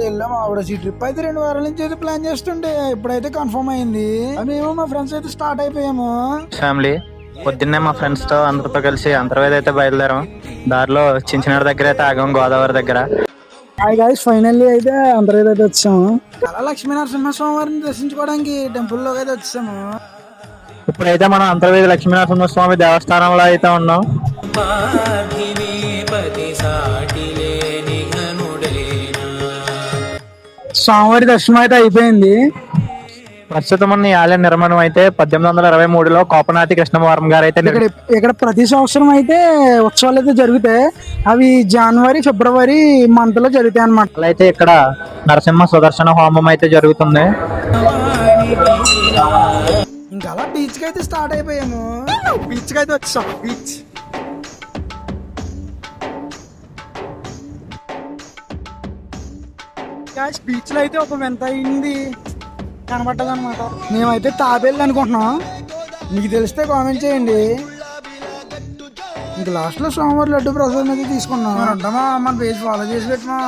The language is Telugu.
వెళ్ళాము ఆవిడ ఈ ట్రిప్ అయితే 2 వారాల నుంచి అయితే ప్లాన్ చేస్తుండే ఇప్పుడైతే కన్ఫర్మ్ అయింది. మేము మా ఫ్రెండ్స్ అయితే స్టార్ట్ అయిపోయాము. ఫ్యామిలీ పొద్దున్నే మా ఫ్రెండ్స్ తో అందరితో కలిసి అంతర్వేది అయితే బయలుదేరాం. దారిలో చించినాడు దగ్గర అయితే ఆగాం, గోదావరి దగ్గర. హాయ్ గైస్, ఫైనల్లీ అయితే అంతర్వేది అయితే వచ్చాము. అలా లక్ష్మీ నరసింహస్వామి వారిని దర్శించుకోవడానికి టెంపుల్ లోకి అయితే వచ్చాము. ఇప్పుడైతే మనం అంతర్వేది లక్ష్మీనరసింహస్వామి దేవస్థానంలో అయితే ఉన్నాం. స్వామివారి దర్శనం అయితే అయిపోయింది. ప్రస్తుతం ఉన్న ఈ ఆలయ నిర్మాణం అయితే 1823లో కోపనాతి కృష్ణవర్మ గారు అయితే ఇక్కడ ప్రతి సంవత్సరం అయితే ఉత్సవాలు అయితే జరుగుతాయి. అవి జనవరి ఫిబ్రవరి మంత్ లో జరుగుతాయి అన్నమాట. అలా అయితే ఇక్కడ నరసింహ సుదర్శన హోమం అయితే జరుగుతుంది. ఇంకా అలా బీచ్ కి అయితే స్టార్ట్ అయిపోయాము. బీచ్ కి అయితే వచ్చాం. బీచ్ లో అయితే ఒక వింత అయింది కనబడ్డది అనమాట. మేమైతే తాబేళ్ళు అనుకుంటున్నాం. మీకు తెలిస్తే కామెంట్ చేయండి. ఇంక లాస్ట్ లో సోమవారం లడ్డు ప్రసాదం అయితే తీసుకున్నాం. అంటామా మన పేజ్ ఫాలో చేసి పెట్టమా.